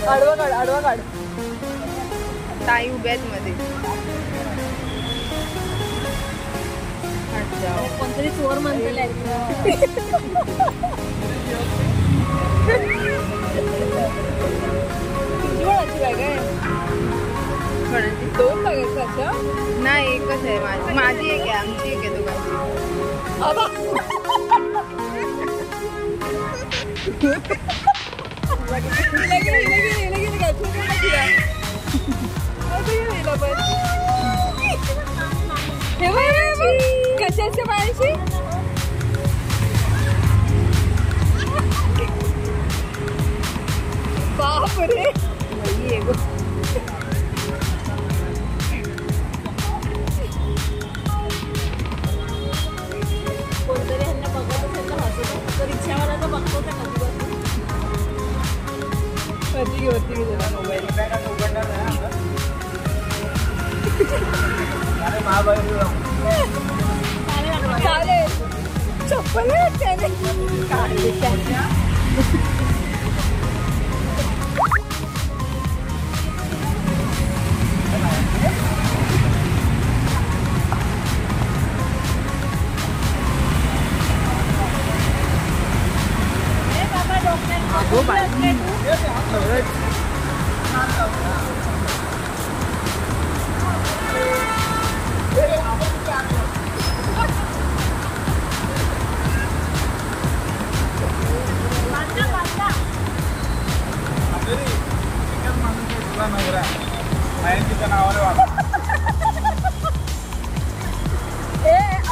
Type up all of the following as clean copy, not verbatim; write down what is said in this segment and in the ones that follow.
आडवा काढ, आडवा काढ. ताई उभ्यात मध्ये. कोणतरी चोर म्हणते. तुझी वळाची बॅग आहे. दोन बॅग अशा नाही, एकच आहे. माझी एक आहे, आमची एक आहे दोघांची. कशाच्या पायाची बापरे. कोणतरी ह्यांना बघत असेल तर हसत तर रिक्षावाला तर बघतो त्या कधी होती मोबाईल. चालेल चप्पल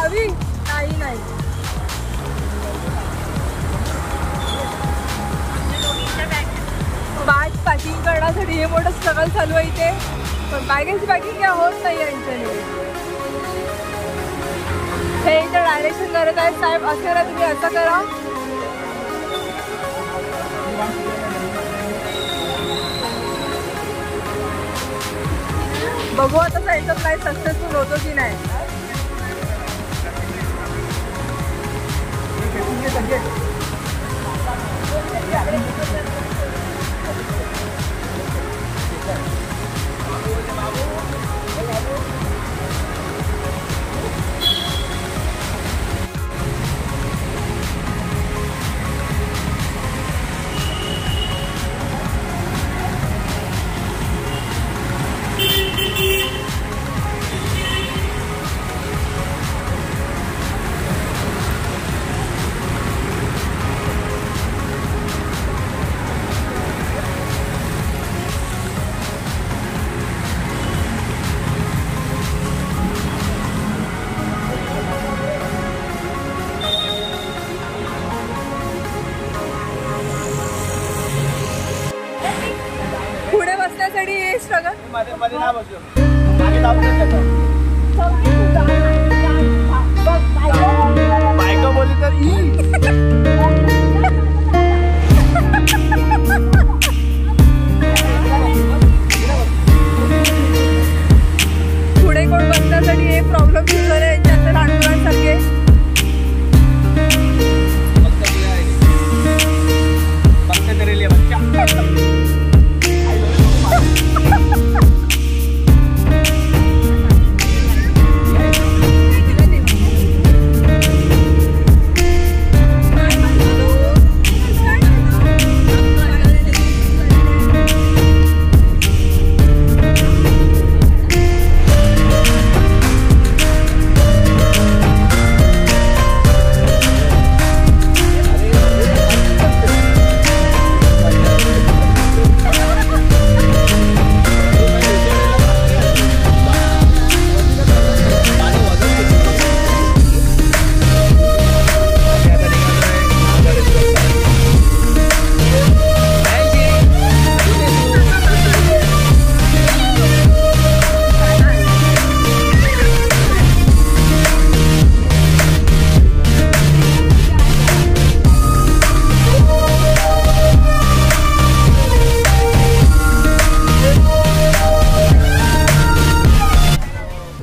अभी नाही नाही. बॅग पॅकिंग करण्यासाठी हे मोठं स्ट्रगल चालू आहे इथे. पण बॅगेची पॅकिंग काय होत नाही यांच्याने. हे इथे डायरेक्शन करत आहेत साहेब. असं करा, तुम्ही असं करा. बघू आता साईडचा फ्लाईट सक्सेसफुल होतो की नाही. बायका बोलली तर पुढे कोण बसण्यासाठी हे प्रॉब्लेम झाले यांच्या लहानमुलांसारखे.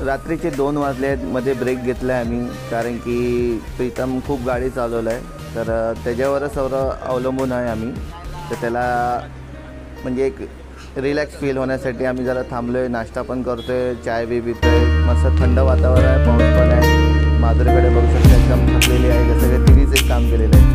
रात्रीचे 2 वाजले आहेत. मध्ये ब्रेक घेतला आहे आम्ही कारण की प्रीतम खूप गाडी चालवला आहे. तर त्याच्यावरच सर्व अवलंबून आहे आम्ही. तर त्याला म्हणजे एक रिलॅक्स फील होण्यासाठी आम्ही जरा थांबलो आहे, नाश्ता पण करतो आहे, चाय बी पितो आहे. मस्त थंड वातावरण आहे, पाऊस पण आहे. माधुरीकडे बघू शकता एकदम थकलेली आहे, जसं काही तिनेच एक काम केलेलं आहे.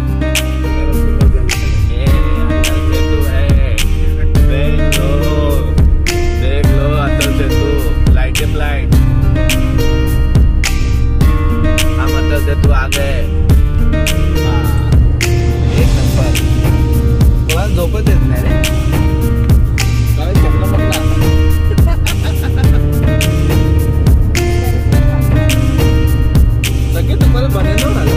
तू आ गए एक नंबर. तुला झोपत येत नाही रे. सगळे तुम्हाला बनायला झालं.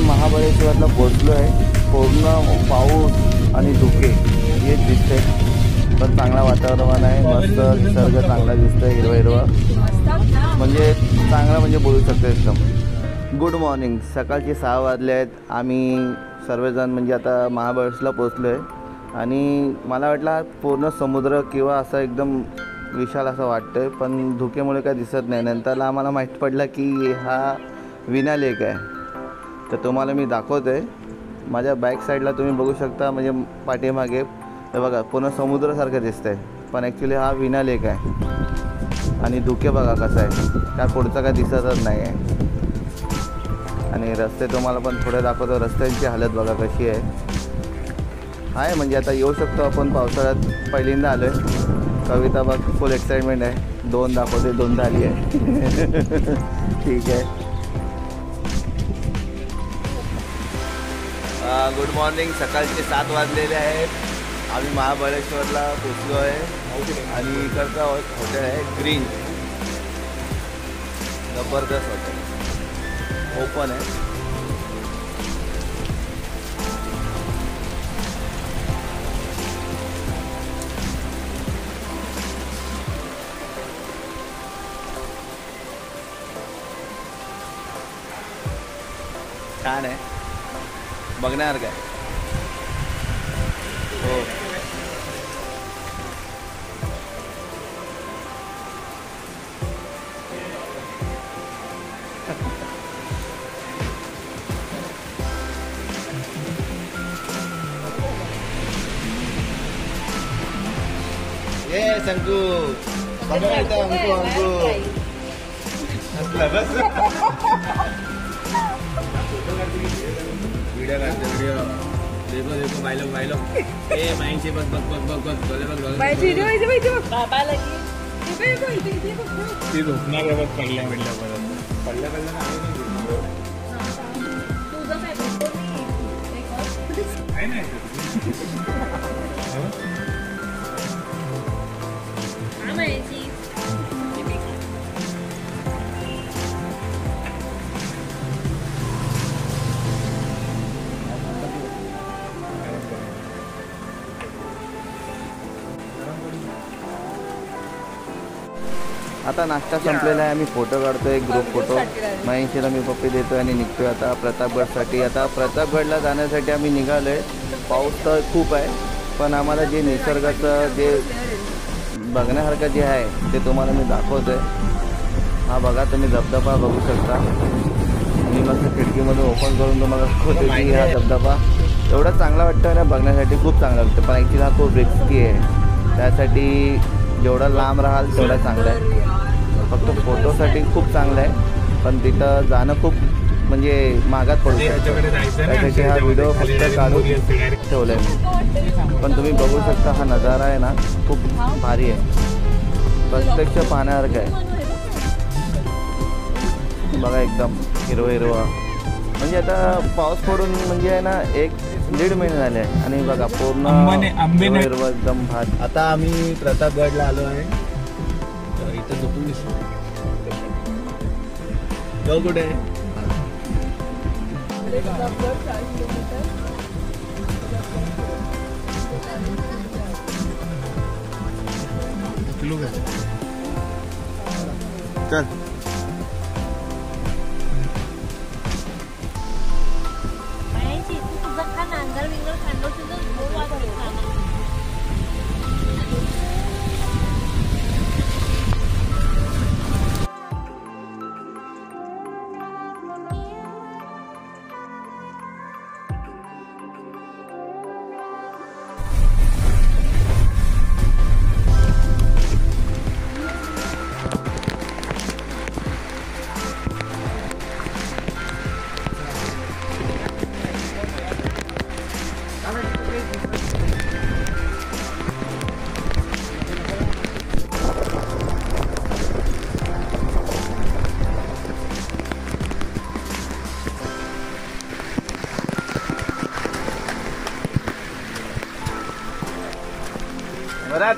महाबळेश्वरला पोहोचलो आहे. पूर्ण पाऊस आणि धुके हेच दिसते, पण चांगला वातावरण आहे, मस्त निसर्ग चांगला दिसतोय, हिरवा हिरवा, म्हणजे चांगला म्हणजे बोलू शकतो एकदम. Good morning. सकाळचे 6 वाजले आहेत. आम्ही सर्वजण म्हणजे आता महाबळेश्वरला पोहोचलो आहे आणि मला वाटलं पूर्ण समुद्र किंवा असं एकदम विशाल असं वाटतं आहे, पण धुकेमुळे काय दिसत नाही. नंतरला आम्हाला माहीत पडलं की हा विना लेक आहे. तर तुम्हाला मी दाखवतो आहे. माझ्या बॅक साईडला तुम्ही बघू शकता, म्हणजे पाठीमागे तर बघा पूर्ण समुद्रासारखं दिसतं आहे, पण ॲक्च्युली हा विना लेक आहे. आणि धुके बघा कसं आहे, काय पुढचं काय दिसतच नाही आहे. आणि रस्ते तुम्हाला पण थोडे दाखवतो. रस्त्यांची हालत बघा कशी आहे म्हणजे आता येऊ शकतो आपण पावसाळ्यात. पहिल्यांदा आलो आहे. कविता बघ फुल एक्साइटमेंट आहे. 2 दाखवते, 2 आली आहे. ठीक आहे. Good morning. सकाळचे 7 वाजलेले आहेत. आम्ही महाबळेश्वरला पोचलो आहे आणि इकडचा हॉटेल आहे ग्रीन. जबरदस्त हॉटेल, ओपन आहे. छान आहे, बघण्यासारखं आहे. हो, ये शंकू बघा इथं अंकू अंकू बस वीडियो करते वीडियो. देखो देखो भाई लोग ए माइंड से बस बस बस बस बस बोले बस भाई वीडियो इथे बाबा लगी इथे बोलते इथे ती झोपणार आहे बस. पडल्या पडल्या तुझं काय बोलतो आहे ना. आम्ही आता नाश्ता संपलेला आहे. आम्ही फोटो काढतो एक ग्रुप फोटो. महेशला मी पप्पी देतो आणि निघतो आता प्रतापगडसाठी. आता प्रतापगडला जाण्यासाठी आम्ही निघालो आहे. पाऊस तर खूप आहे, पण आम्हाला जे निसर्गाचं जे बघण्यासारखं जे आहे ते तुम्हाला मी दाखवतो आहे. हा बघा तुम्ही धबधबा बघू शकता. मी मस्त खिडकीमधून ओपन करून तुम्हाला दाखवतो की हा धबधबा एवढा चांगला वाटतं ना बघण्यासाठी, खूप चांगला वाटतं. पण ॲक्च्युली हा खूप रिस्की आहे, त्यासाठी जेवढा लांब राहाल तेवढा चांगला आहे. फक्त फोटोसाठी खूप चांगलं आहे, पण तिथं जाणं खूप म्हणजे महागात पडू शकतं. त्यासाठी हा व्हिडिओ फक्त काढू ठेवलं आहे. पण तुम्ही बघू शकता हा नजारा आहे ना खूप भारी आहे, प्रत्यक्ष पाहण्यासारखं आहे. बघा एकदम हिरवं हिरवं, म्हणजे आता पाऊस पडून म्हणजे आहे ना 1-1.5 महिने झाले आहे आणि बघा पूर्ण हिरवं हिरवं एकदम भारी. आता आम्ही प्रतापगडला आलो आहे, तर इथं झोपून दिसतो. जाऊ कुठे? प्रतापगड 4 किलोमीटर. चल बरात.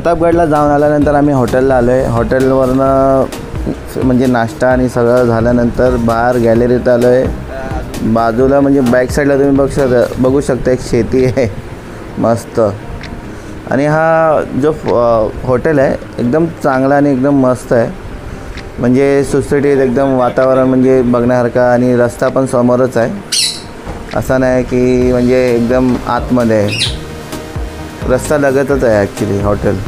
प्रतापगडला जाऊन आल्यानंतर आम्ही हॉटेलला आलो आहे. हॉटेलवरनं म्हणजे नाश्ता आणि सगळं झाल्यानंतर बाहेर गॅलरीत आलो आहे. बाजूला म्हणजे बॅक साईडला तुम्ही बघू शकता एक शेती आहे मस्त. आणि हा जो हॉटेल आहे एकदम चांगला आणि एकदम मस्त आहे. म्हणजे सोसायटीत एकदम वातावरण म्हणजे बघण्यासारखं आणि रस्ता पण समोरच आहे. असा नाही की म्हणजे एकदम आतमध्ये आहे, रस्ता लगतच आहे ॲक्च्युली हॉटेल.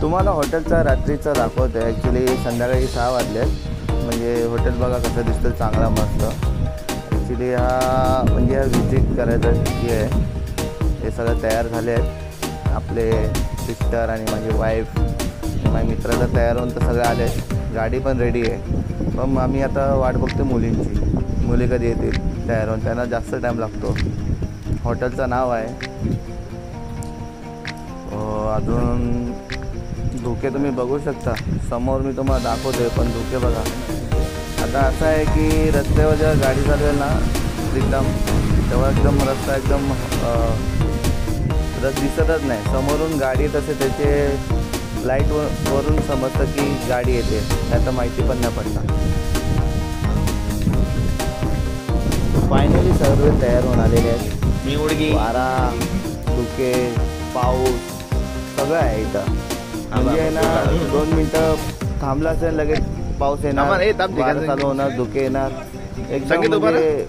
तुम्हाला हॉटेलचा रात्रीचा दाखवतो आहे. ॲक्च्युली संध्याकाळी 6 वाजले आहेत. म्हणजे हॉटेल बघा कसं दिसतं, चांगला मस्त. ॲक्च्युली हा म्हणजे हा व्हिजिट करायचा हे आहे. हे सगळं तयार झाले आहेत. आपले सिस्टर आणि माझी वाईफ माझ्या मित्राला तयार होऊन तर सगळे आले आहेत. गाडी पण रेडी आहे. मग आम्ही आता वाट बघतो मुलींची. मुली कधी येतील तयार होऊन, त्यांना जास्त टाईम लागतो. हॉटेलचं नाव आहे अजून धुके तुम्ही बघू शकता समोर, मी तुम्हाला दाखवतोय. पण धुके बघा. आता असं आहे की रस्त्यावर जेव्हा गाडी चालवेल ना एकदम, तेव्हा एकदम रस्ता एकदम दिसतच नाही. समोरून गाडी येत असते, त्याचे लाईटवरून समजतं की गाडी येते, त्याचं माहिती पण नाही पडणार. फायनली सर्व तयार होऊन आलेले आहेत. वारा, धुके, पाऊस सगळं आहे इथं. म्हणजे ना 2 मिनटं थांबला असेल लगेच पाऊस येणार, वारा चालू होणार, धुके येणार. एकदम म्हणजे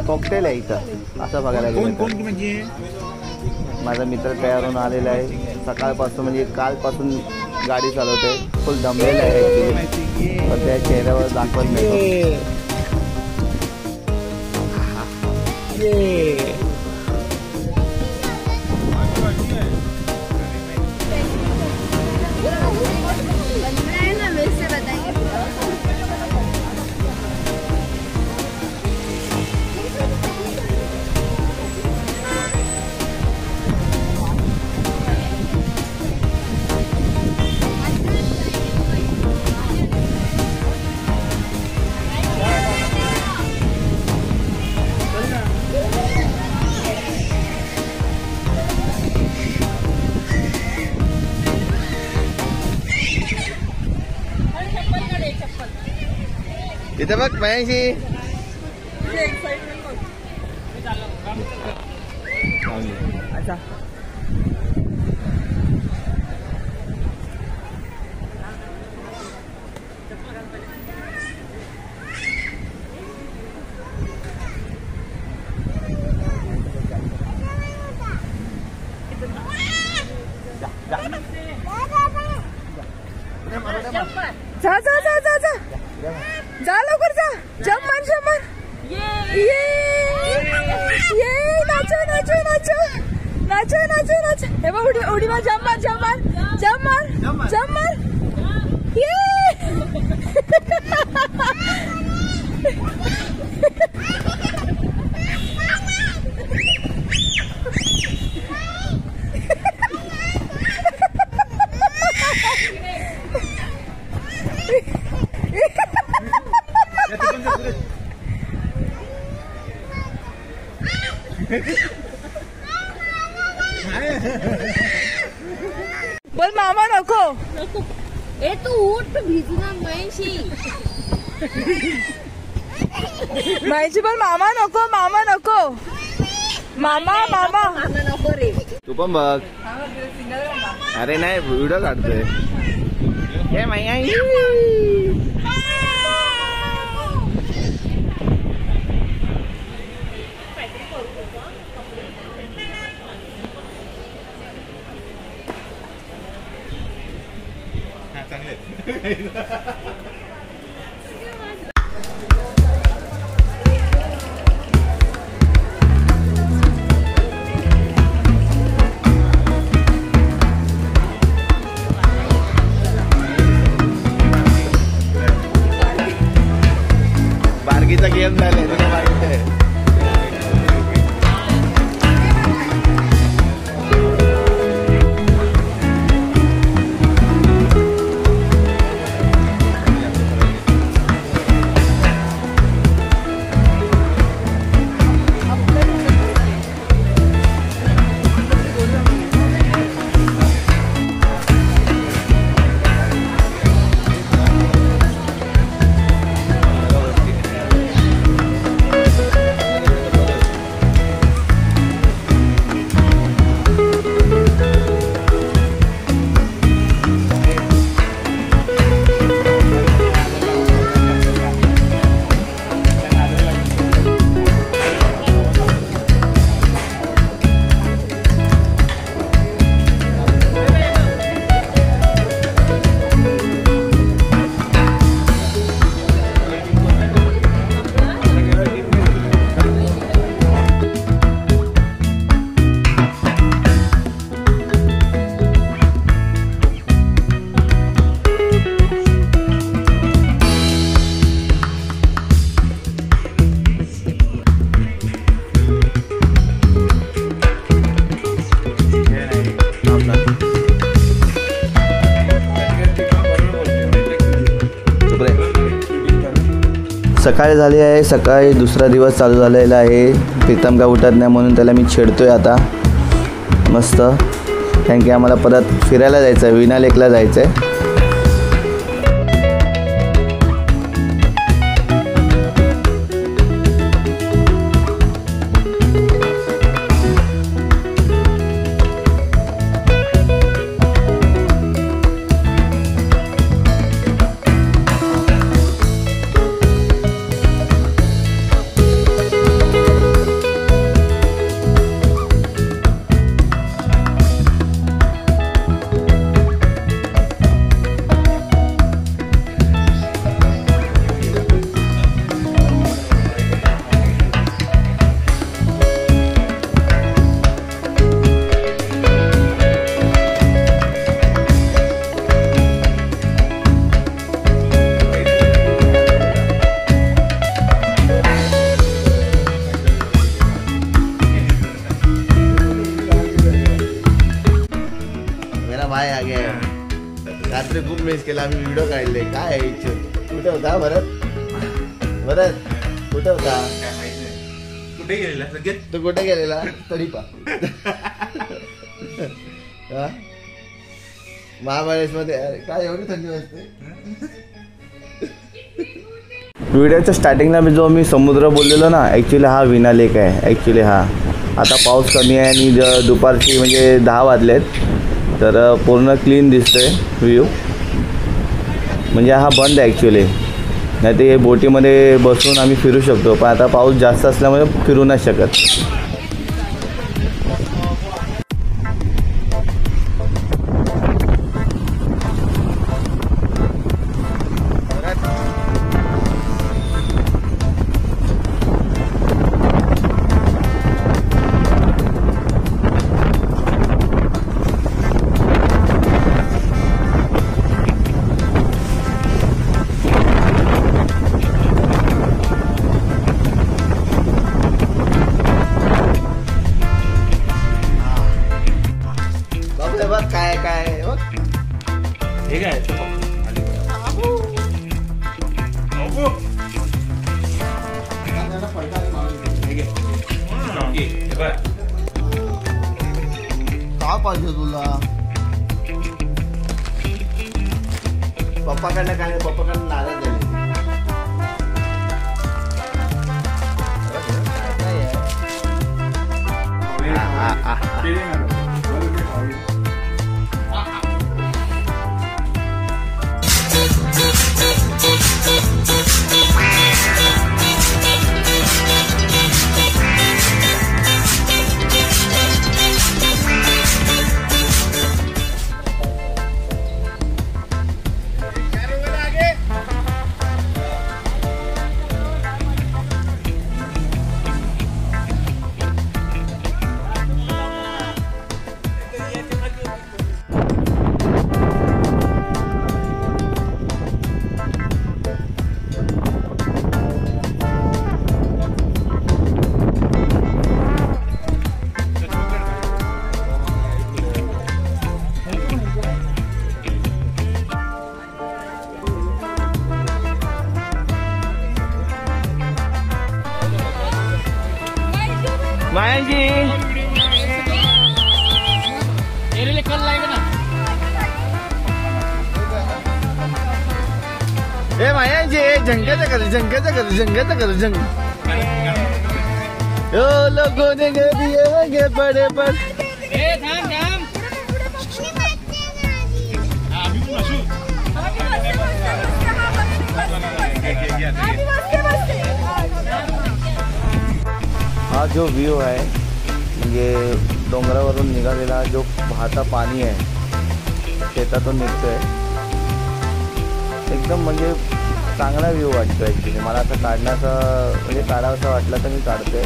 कॉकटेल आहे इथं असं बघायला गेलं. माझा मित्र तयार होऊन आलेला आहे सकाळपासून, म्हणजे कालपासून गाडी चालवते. फुल दमलेला आहे ॲक्च्युली, पण त्या चेहऱ्यावर दाखवत नाही. इथे बघ मयाशी. अच्छा जा जा जा जा जा जा लवकर जा. जम्मन जम्मन ये nacho nacho nacho nacho nacho nacho. हे बघ उडी मार. जम्मन जम्मन जम्मन जम्मन ये. बोल मामा नको. ए तू उठ, भिजणार महेशी. माहिती बोल मामा नको. मामा नको. मामा मामा नको रे. तू पण बघ. अरे नाही व्हिडिओ काढतोय. हे मैया गेम झाले तुला माहिती आहे. सकाळी झाली आहे. सकाळी दुसरा दिवस चालू झालेला आहे. प्रीतम का उठत नाही म्हणून त्याला मी छेडतोय आता मस्त. कारण की आम्हाला परत फिरायला जायचं आहे, विना लेकला जायचं आहे. भाई आ गया. रात्री खूप मिस केला आम्ही. व्हिडिओ काढले. काय आहे कुठे होता भरत? भरत कुठे होता? कुठे गेलेला? तू कुठे गेलेला तरी पा महाबळेश्वर मध्ये काय एवढी थंडी वाजते. व्हिडिओच्या स्टार्टिंगला मी समुद्र बोललेलो ना, ॲक्च्युली हा विना लेक आहे. ॲक्च्युली हा आता पाऊस कमी आहे आणि दुपारची म्हणजे 10 वाजलेत, तर पूर्ण क्लीन दिसतोय व्ह्यू. म्हणजे हा बंद आहे ॲक्च्युली. नाही ते बोटीमध्ये बसून आम्ही फिरू शकतो, पण आता पाऊस जास्त असल्यामुळे फिरू नाही शकत. काय काय हे काय का पाहिजे तुला? पप्पाकडनं काय? पप्पाकडनं नाराज झाले. झंकाचा कर झंकाचा कर झंग ओ लोगों ने दिए बड़े पर हा जो व्ह्यू आहे म्हणजे डोंगरावरून निघालेला जो वाहता पाणी आहे शेतातून निघतोय एकदम म्हणजे चांगला व्ह्यू वाटतो ॲक्च्युली मला असं काढण्याचा म्हणजे काढावंसं वाटलं तर मी काढतोय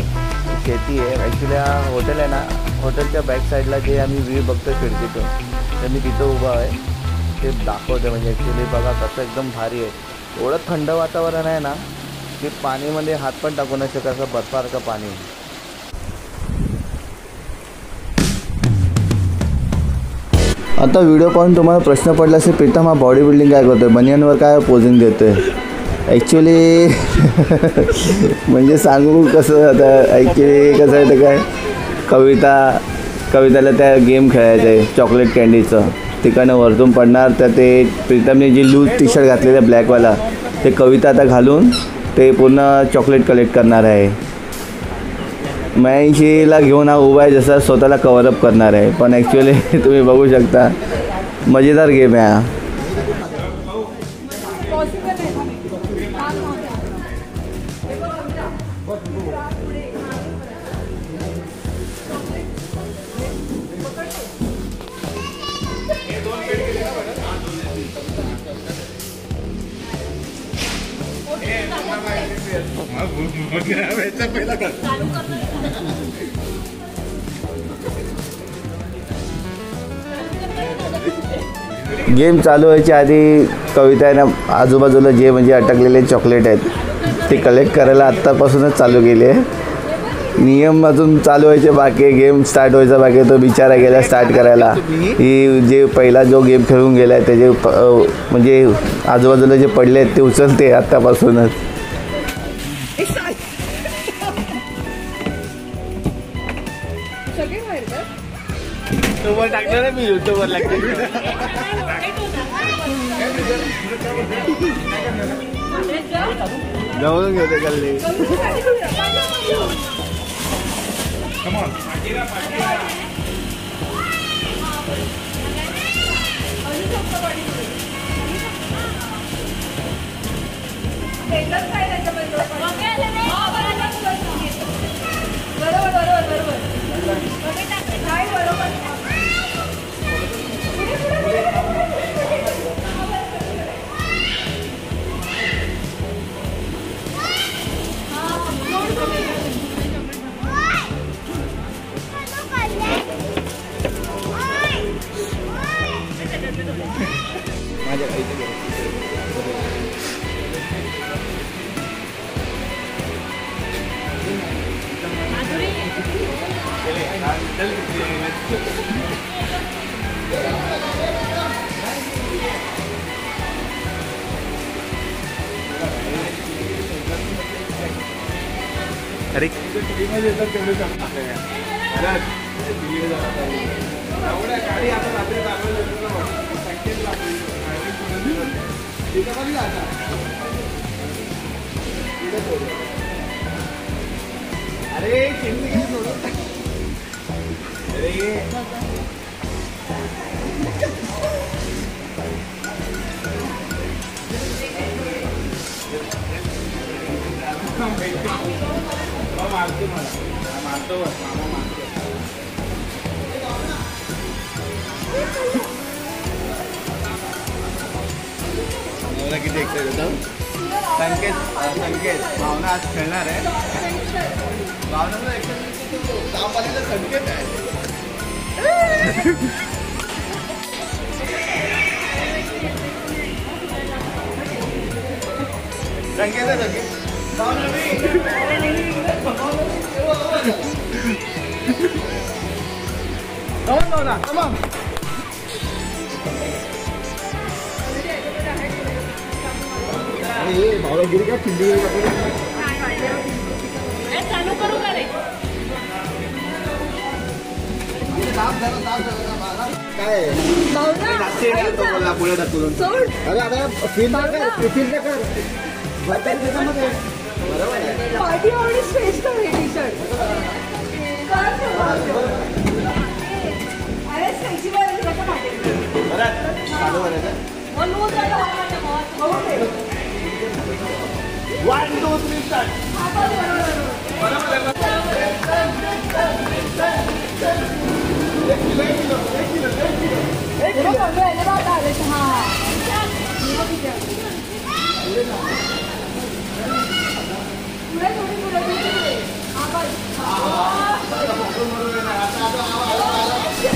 शेती आहे ॲक्च्युली हा हॉटेल आहे ना हॉटेलच्या बॅक साईडला जे आम्ही व्ह्यू बघतो खिडकीतून तर मी तिथं उभा आहे ते दाखवते म्हणजे ॲक्च्युली बघा कसं एकदम भारी आहे एवढं थंड वातावरण आहे ना की पाणीमध्ये हात पण टाकू नाही शकत असं बर्फासारखं पाणी आता व्हिडिओ पाहून तुम्हाला प्रश्न पडला असेल प्रीतम हा बॉडी बिल्डिंग काय करतोय बनियनवर काय पोझिंग देतोय ॲक्च्युली म्हणजे सांगू कसं आता ॲक्च्युली कसं आहे तर काय कविताला त्या गेम खेळायचं आहे चॉकलेट कँडीचं तिकडनं वरतून पडणार तर ते प्रीतमने जी लूज टी शर्ट घातलेलं ब्लॅकवाला ते कविता आता घालून ते पूर्ण चॉकलेट कलेक्ट करणार आहे महेशला घेऊन हा उभा आहे जसं स्वतःला कव्हरअप करणार आहे पण ॲक्च्युली तुम्ही बघू शकता मजेदार गेम आहे हा गेम चालू व्हायच्या आधी कवितानं आजूबाजूला जे म्हणजे अटकलेले चॉकलेट आहेत ते कलेक्ट करायला आत्तापासूनच चालू केले आहे नियम अजून चालू व्हायचे बाकी गेम स्टार्ट व्हायचा बाकी तो बिचारा गेला स्टार्ट करायला ही जे पहिला जो गेम खेळून गेला आहे त्याचे म्हणजे आजूबाजूला जे पडले आहेत ते उचलते आत्तापासूनच टाकलं ना मी युट्यूबवर लागते जाऊन घेते गल्ली अरे किती एक्साइटेड होतो संकेत भावना आज खेळणार आहे भावनाचा एक्साइटमेंट संकेत आहे संकेत आहे संकेत भावना तमाम भावनागिरी का खिल्ली चालू करू का रे काय भावना पुढे ढकलून सोड अरे आता फील कर पार्टी एवढी श्रेष्ठ आहे टी शर्ट. अरे स्ट्रेचेबल आहे त्याच्या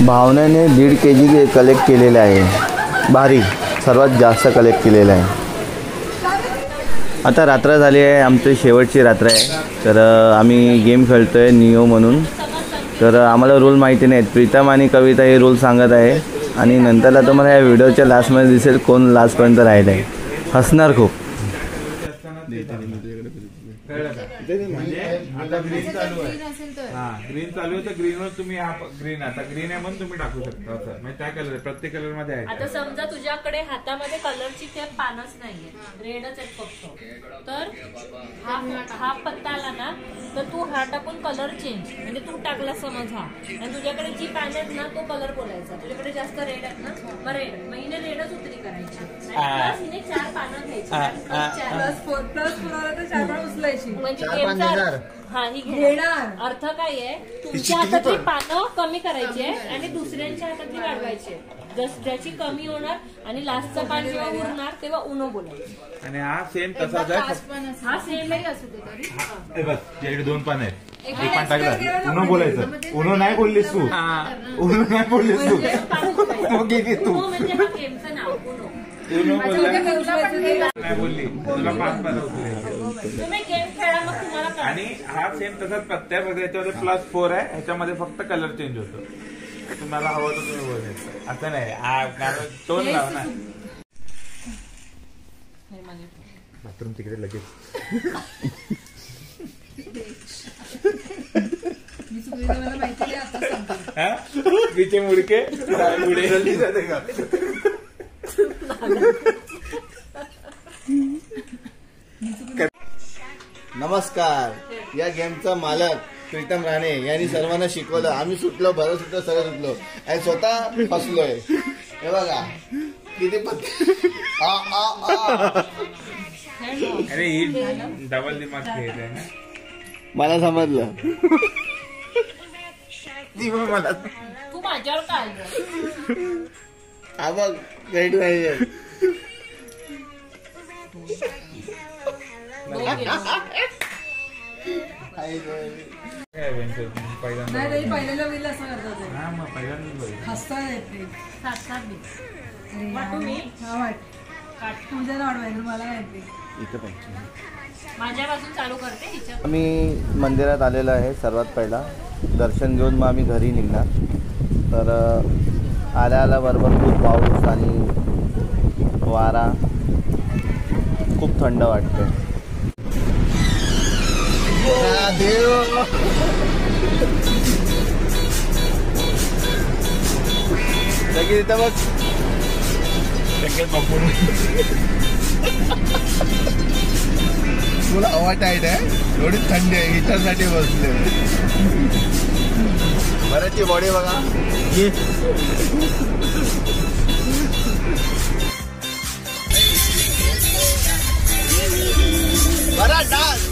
भावनेने 1.5 kg कलेक्ट केलेले आहे. भारी, सर्वात जास्त कलेक्ट केलेलं आहे. आता रात्र झाली आहे, आमची शेवटची रात्र आहे. तर आम्ही गेम खेळतो आहे निओ म्हणून. तर आम्हाला रूल माहिती नाहीत. प्रीतम आणि कविता हे रूल सांगत आहे आणि नंतरला तुम्हाला या व्हिडिओच्या लास्टमध्ये दिसेल कोण लास्टपर्यंत राहिलं आहे. हसणार खूप. आता ग्रीन चालू आहे. ग्रीन चालू आहे तर ग्रीनवर तुम्ही ग्रीन आता ग्रीन आहे म्हणून तुम्ही टाकू शकता. असं म्हणजे त्या कलर प्रत्येक कलर मध्ये आहे. आता समजा तुझ्याकडे हातामध्ये कलरची ते पानच नाहीये, रेडच आहेत फक्त. तर हा पत्ता आला ना तर तू हा टाकून कलर चेंज, म्हणजे तू टाकला समज हा आणि तुझ्याकडे जी पान आहेत ना तो कलर बोलायचा. तुझ्याकडे जास्त रेड आहेत ना मग रेड, मग हिने रेडच उतरी करायची. प्लस हिने 4 पानं घ्यायची. प्लस 4 आला तर 4 पानं उचलायची. म्हणजे गेमचा हा ही घेणार अर्थ काय आहे, तुमच्या हातातली पानं कमी करायची आहे आणि दुसऱ्यांच्या हातातली वाढवायची आहे. ज्याची कमी होणार आणि लास्टचा पान जेव्हा उरणार तेव्हा उनो बोलायचं. आणि हा सेम तसाच आहे. हा सेमही असू दे तरी बस याकडे 2 पान आहेत. एक पान टाकलं उनो बोलायचं. उनो नाही बोललीस तू, उनो नाही बोललीस तू, मग गेली तू. म्हणजे हा गेमचं नाव उनो. उनो नाही बोलली, तुला 5 पानं उचलली. तुम्ही गेम खेळा मग तुम्हाला. आणि हा सेम तसाच पत्त्या बघा, याच्यामध्ये +4 आहे. ह्याच्यामध्ये फक्त कलर चेंज होतो. तुम्हाला हवं तर तुम्ही बोलायचं. असं नाही टोन लावा ना. बाथरूम तिकडे लगेच. मला माहिती आता तिचे मुडके पुढे जल्दी जाते का. नमस्कार. या गेमचा मालक प्रीतम राणे यांनी सर्वांना शिकवलं. आम्ही सुटलो, बरं सुटलो, सगळं सुटलो आणि स्वतः फसलोय. हे बघा किती अरे ही डबल दिमाग खेळ आहे ना. मला समजलं. मला तू माझ्यावर काय हा बघ रेडी नाहीये. पहिल्यांदा वेळेला असं करतात. हा मग पहिल्यांदा हसता येते. वाटू मी तुमच्या वाढवायचं मला माहिती. इथं पण माझ्यापासून चालू करते हिच्या. आम्ही मंदिरात आलेलो आहे. सर्वात पहिला दर्शन घेऊन मग आम्ही घरी निघणार. तर आल्या बरोबर खूप पाऊस आणि वारा, खूप थंड वाटते. लगेच इथं बघ तुला हवा टाईट आहे, एवढी थंडी आहे, हिटरसाठी बसले. बऱ्याची बॉडी बघा. बरा डान्स.